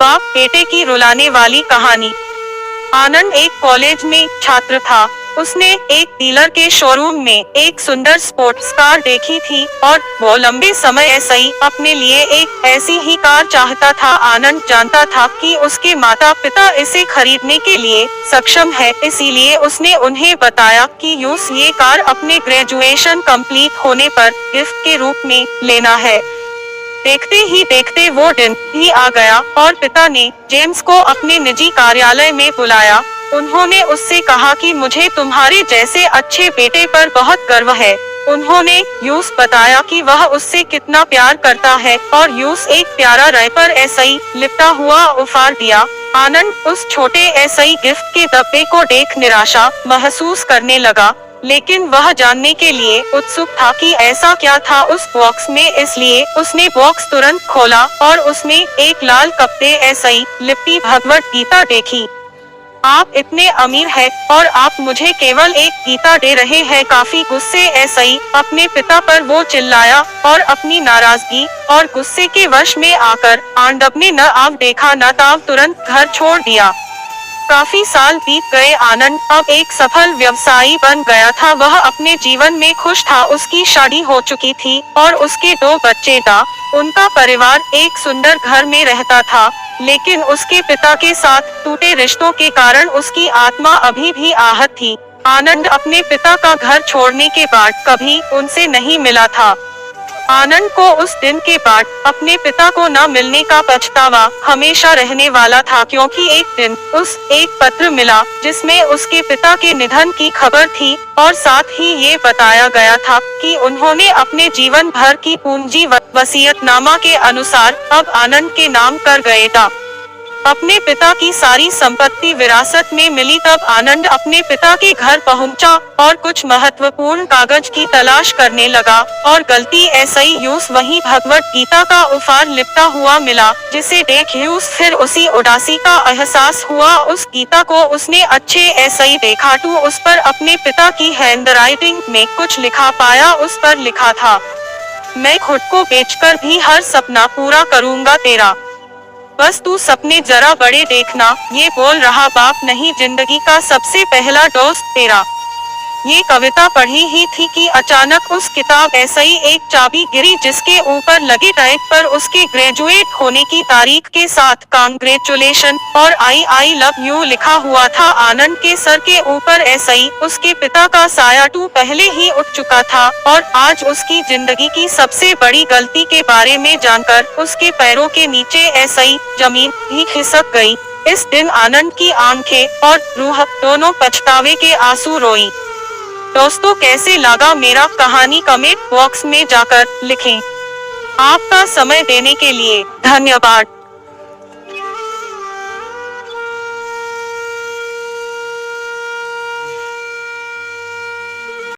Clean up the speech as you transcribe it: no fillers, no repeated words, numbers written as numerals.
बाप बेटे की रुलाने वाली कहानी। आनंद एक कॉलेज में छात्र था। उसने एक डीलर के शोरूम में एक सुंदर स्पोर्ट्स कार देखी थी और वो लंबे समय ऐसे ही अपने लिए एक ऐसी ही कार चाहता था। आनंद जानता था कि उसके माता पिता इसे खरीदने के लिए सक्षम है, इसीलिए उसने उन्हें बताया कि ये कार अपने ग्रेजुएशन कंप्लीट होने पर गिफ्ट के रूप में लेना है। देखते ही देखते वो दिन भी आ गया और पिता ने जेम्स को अपने निजी कार्यालय में बुलाया। उन्होंने उससे कहा कि मुझे तुम्हारे जैसे अच्छे बेटे पर बहुत गर्व है। उन्होंने यूस बताया कि वह उससे कितना प्यार करता है और यूस एक प्यारा रैपर ऐसे ही लिपटा हुआ उपहार दिया। आनंद उस छोटे ऐसे ही गिफ्ट के डब्बे को देख निराशा महसूस करने लगा, लेकिन वह जानने के लिए उत्सुक था कि ऐसा क्या था उस बॉक्स में, इसलिए उसने बॉक्स तुरंत खोला और उसमें एक लाल कपड़े ऐसे ही लिपटी भगवत गीता देखी। आप इतने अमीर हैं और आप मुझे केवल एक गीता दे रहे हैं। काफी गुस्से ऐसे ही अपने पिता पर वो चिल्लाया और अपनी नाराजगी और गुस्से के वश में आकर आनंद ने न आव देखा न ताव तुरंत घर छोड़ दिया। काफी साल बीत गए। आनंद अब एक सफल व्यवसायी बन गया था। वह अपने जीवन में खुश था। उसकी शादी हो चुकी थी और उसके 2 बच्चे था। उनका परिवार एक सुंदर घर में रहता था, लेकिन उसके पिता के साथ टूटे रिश्तों के कारण उसकी आत्मा अभी भी आहत थी। आनंद अपने पिता का घर छोड़ने के बाद कभी उनसे नहीं मिला था। आनंद को उस दिन के बाद अपने पिता को न मिलने का पछतावा हमेशा रहने वाला था, क्योंकि एक दिन उस एक पत्र मिला जिसमें उसके पिता के निधन की खबर थी और साथ ही ये बताया गया था कि उन्होंने अपने जीवन भर की पूंजी वसीयतनामा के अनुसार अब आनंद के नाम कर गए था। अपने पिता की सारी संपत्ति विरासत में मिली। तब आनंद अपने पिता के घर पहुंचा और कुछ महत्वपूर्ण कागज की तलाश करने लगा और गलती ऐसे ही यूस वही भगवत गीता का उपहार लिपटा हुआ मिला, जिसे देख यूस फिर उसी उदासी का एहसास हुआ। उस गीता को उसने अच्छे ऐसे ही देखा तो उस पर अपने पिता की हैंडराइटिंग में कुछ लिखा पाया। उस पर लिखा था, मैं खुद को बेचकर भी हर सपना पूरा करूंगा तेरा, बस तू सपने जरा बड़े देखना। ये बोल रहा बाप नहीं, जिंदगी का सबसे पहला दोस्त तेरा। ये कविता पढ़ी ही थी कि अचानक उस किताब ऐसे ही एक चाबी गिरी, जिसके ऊपर लगे टैग पर उसके ग्रेजुएट होने की तारीख के साथ कांग्रेचुलेशन और आई लव यू लिखा हुआ था। आनंद के सर के ऊपर ऐसे ही उसके पिता का साया टू पहले ही उठ चुका था और आज उसकी जिंदगी की सबसे बड़ी गलती के बारे में जानकर उसके पैरों के नीचे ऐसे ही जमीन भी खिसक गई। इस दिन आनंद की आंखें और रूह दोनों पछतावे के आंसू रोई। दोस्तों, कैसे लगा मेरा कहानी कमेंट बॉक्स में जाकर लिखें। आपका समय देने के लिए धन्यवाद।